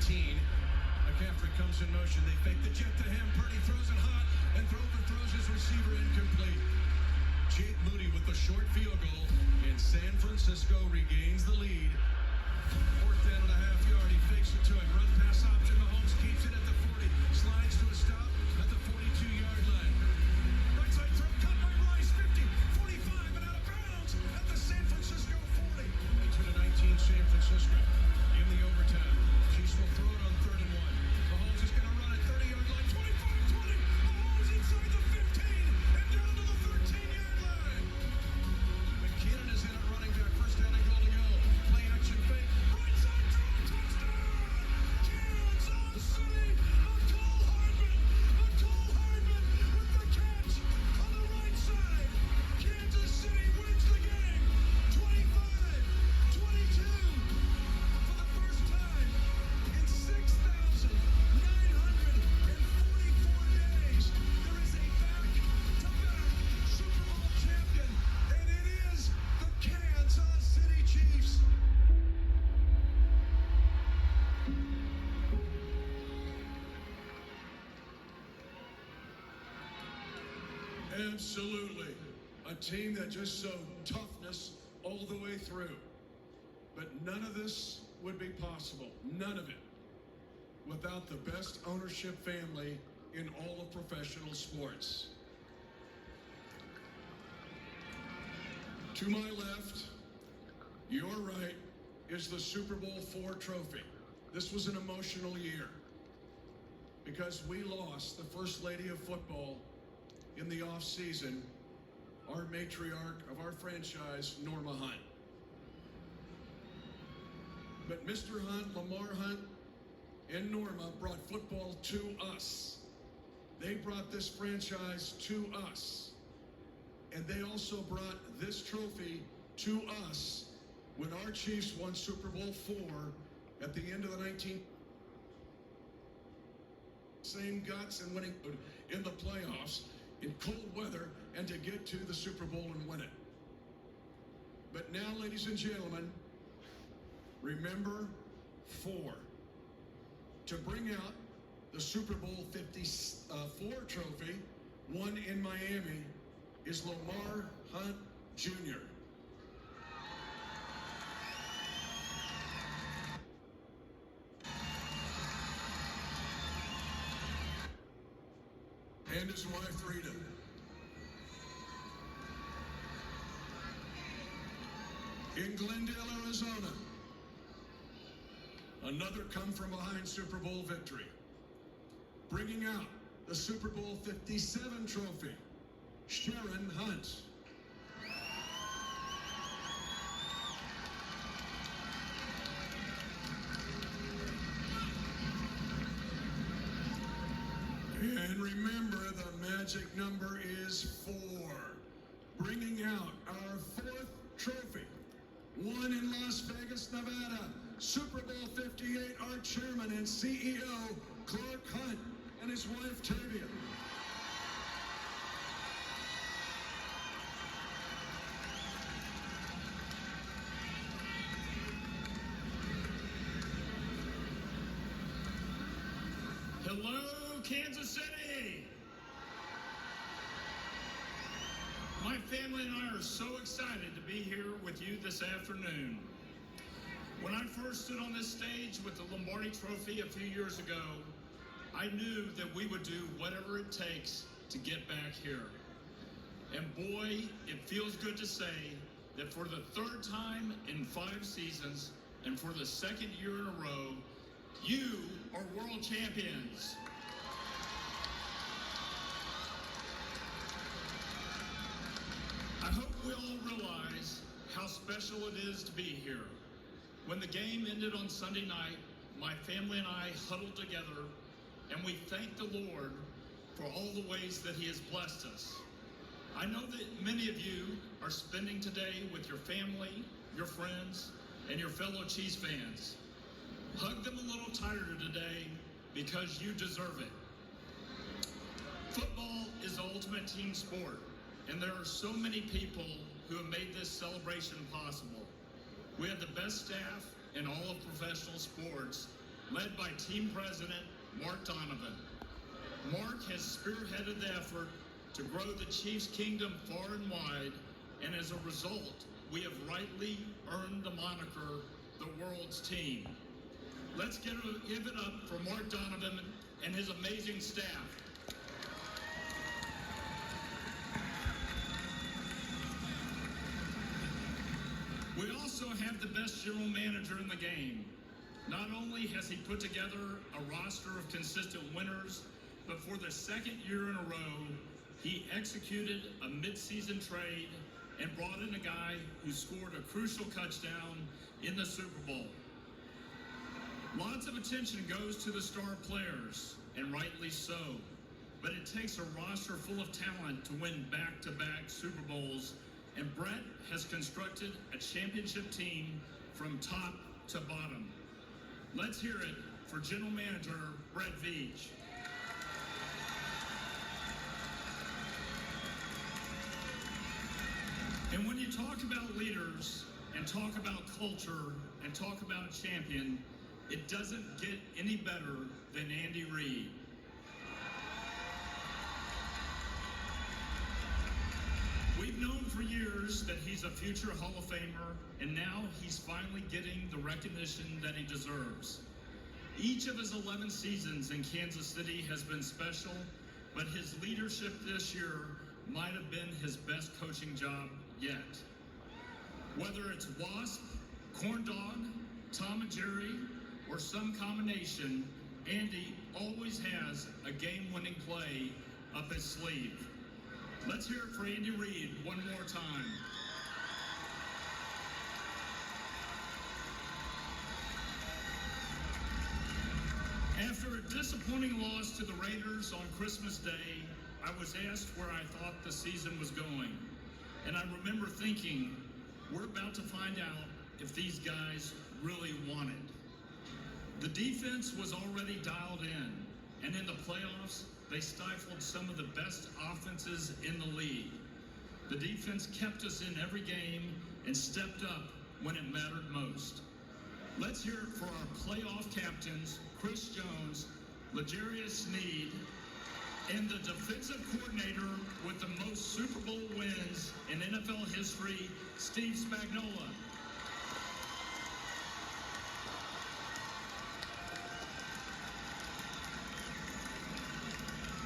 19. McCaffrey comes in motion. They fake the jet to him. Purdy throws it hot and overthrows his receiver, incomplete. Jake Moody with the short field goal, and San Francisco regains the lead. 4th down and a half yard. He fakes it to him. Run pass option. Mahomes keeps it at the 40. Slides to a stop at the 42-yard line. Right side throw. Cut by Rice. 50, 45, and out of bounds at the San Francisco 40. Into the 19, San Francisco. In the overtime. Chiefs will throw it on 3rd and 1. Mahomes is going to run at 30-yard line. 25-20. Mahomes inside the 15 and down to the 13-yard line. McKinnon is in at running back. 1st down and goal to go. Play action fake. Right side throw. Touchdown. Kansas City. Mecole Hardman. Mecole Hardman with the catch on the right side. Kansas City wins the game. 25-22. For the first time in 6,944 days, there is a back-to-back Super Bowl champion, and it is the Kansas City Chiefs. Absolutely. A team that just showed toughness all the way through. But none of this would be possible, none of it, without the best ownership family in all of professional sports. To my left, your right, is the Super Bowl IV trophy. This was an emotional year because we lost the First Lady of Football in the offseason, our matriarch of our franchise, Norma Hunt. But Mr. Hunt, Lamar Hunt, and Norma brought football to us. They brought this franchise to us. And they also brought this trophy to us when our Chiefs won Super Bowl IV at the end of the 19th. Same guts and winning in the playoffs in cold weather and to get to the Super Bowl and win it. But now, ladies and gentlemen, remember 4. To bring out the Super Bowl 54 trophy, won in Miami, is Lamar Hunt Jr. And his wife, Rita. In Glendale, Arizona, another come-from-behind Super Bowl victory. Bringing out the Super Bowl 57 trophy, Sharon Hunt. And remember, the magic number is 4. Bringing out our 4th trophy, won in Las Vegas, Nevada, Super Bowl 58, our chairman and CEO, Clark Hunt, and his wife, Tavia. Hello, Kansas City! My family and I are so excited to be here with you this afternoon. When I first stood on this stage with the Lombardi Trophy a few years ago, I knew that we would do whatever it takes to get back here. And boy, it feels good to say that for the 3rd time in 5 seasons and for the 2nd year in a row, you are world champions. I hope we all realize how special it is to be here. When the game ended on Sunday night, my family and I huddled together and we thanked the Lord for all the ways that He has blessed us. I know that many of you are spending today with your family, your friends, and your fellow Chiefs fans. Hug them a little tighter today because you deserve it. Football is the ultimate team sport, and there are so many people who have made this celebration possible. We have the best staff in all of professional sports, led by team president Mark Donovan. Mark has spearheaded the effort to grow the Chiefs' kingdom far and wide, and as a result, we have rightly earned the moniker, the world's team. Let's give it up for Mark Donovan and his amazing staff. We also have the best general manager in the game. Not only has he put together a roster of consistent winners, but for the second year in a row, he executed a midseason trade and brought in a guy who scored a crucial touchdown in the Super Bowl. Lots of attention goes to the star players, and rightly so, but it takes a roster full of talent to win back-to-back Super Bowls, and Brett has constructed a championship team from top to bottom. Let's hear it for General Manager Brett Veach. And when you talk about leaders and talk about culture and talk about champion, it doesn't get any better than Andy Reid. We've known for years that he's a future Hall of Famer, and now he's finally getting the recognition that he deserves. Each of his 11 seasons in Kansas City has been special, but his leadership this year might have been his best coaching job yet. Whether it's Wasp, Corn Dog, Tom and Jerry, or some combination, Andy always has a game-winning play up his sleeve. Let's hear it for Andy Reid one more time. After a disappointing loss to the Raiders on Christmas Day, I was asked where I thought the season was going. And I remember thinking, we're about to find out if these guys really want it. The defense was already dialed in, and in the playoffs, they stifled some of the best offenses in the league. The defense kept us in every game and stepped up when it mattered most. Let's hear it for our playoff captains, Chris Jones, L'Jarius Sneed, and the defensive coordinator with the most Super Bowl wins in NFL history, Steve Spagnuolo.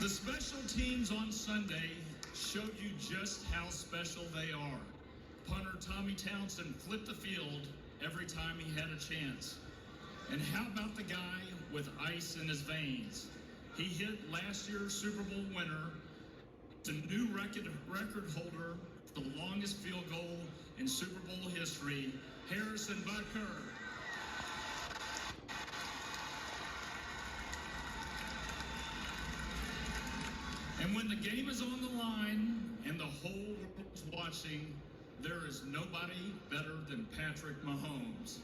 The special teams on Sunday showed you just how special they are. Punter Tommy Townsend flipped the field every time he had a chance. And how about the guy with ice in his veins? He hit last year's Super Bowl winner, the new record holder for the longest field goal in Super Bowl history, Harrison Butker. And when the game is on the line and the whole world is watching, there is nobody better than Patrick Mahomes.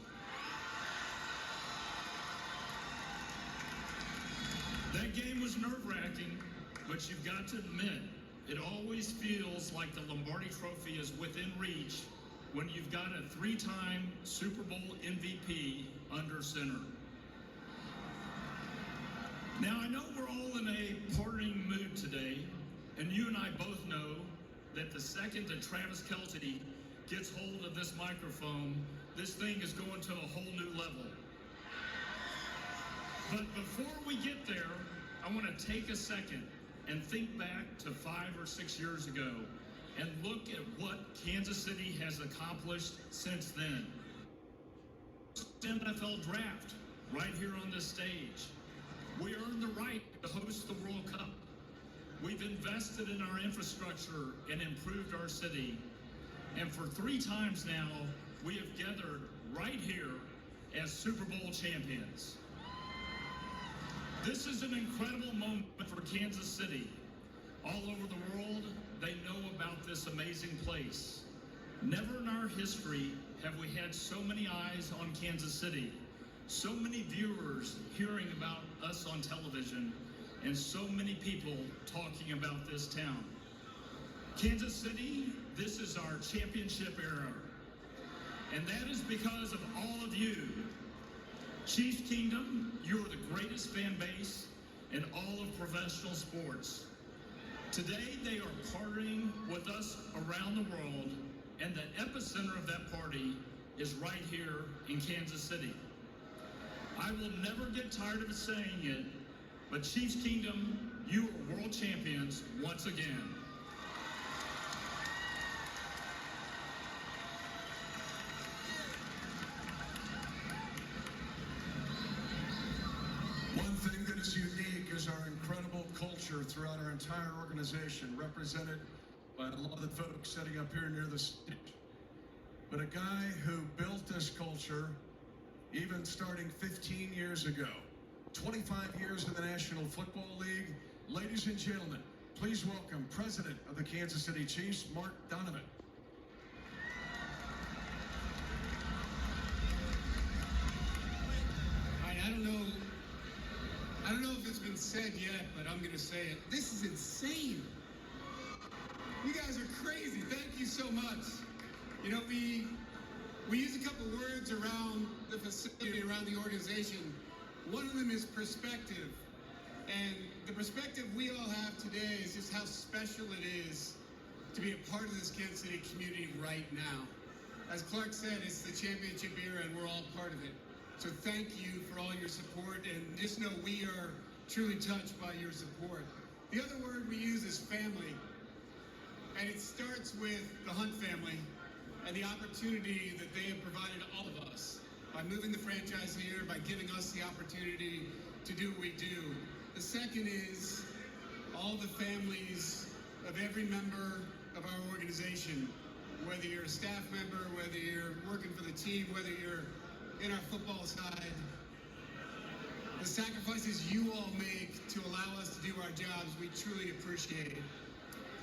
That game was nerve-wracking, but you've got to admit, it always feels like the Lombardi Trophy is within reach when you've got a three-time Super Bowl MVP under center. Now, I know we're all in a partying mood today, and you and I both know that the second that Travis Kelce gets hold of this microphone, this thing is going to a whole new level. But before we get there, I want to take a second and think back to 5 or 6 years ago and look at what Kansas City has accomplished since then. NFL draft right here on this stage. We earned the right to host the World Cup. We've invested in our infrastructure and improved our city. And for 3 times now, we have gathered right here as Super Bowl champions. This is an incredible moment for Kansas City. All over the world, they know about this amazing place. Never in our history have we had so many eyes on Kansas City, so many viewers hearing about us on television, and so many people talking about this town. Kansas City, this is our championship era. And that is because of all of you. Chiefs Kingdom, you are the greatest fan base in all of professional sports. Today, they are partying with us around the world, and the epicenter of that party is right here in Kansas City. I will never get tired of saying it, but Chiefs Kingdom, you are world champions once again. One thing that is unique is our incredible culture throughout our entire organization, represented by a lot of the folks sitting up here near the stage. But a guy who built this culture, even starting 15 years ago, 25 years in the National Football League. Ladies and gentlemen, please welcome President of the Kansas City Chiefs, Mark Donovan. All right, I don't know if it's been said yet, but I'm going to say it. This is insane. You guys are crazy. Thank you so much. You know, we use a couple words around the facility, around the organization. One of them is perspective. And the perspective we all have today is just how special it is to be a part of this Kansas City community right now. As Clark said, it's the championship era and we're all part of it. So thank you for all your support, and just know we are truly touched by your support. The other word we use is family. And it starts with the Hunt family and the opportunity that they have provided all of us by moving the franchise here, by giving us the opportunity to do what we do. The second is all the families of every member of our organization, whether you're a staff member, whether you're working for the team, whether you're in our football side. The sacrifices you all make to allow us to do our jobs, we truly appreciate.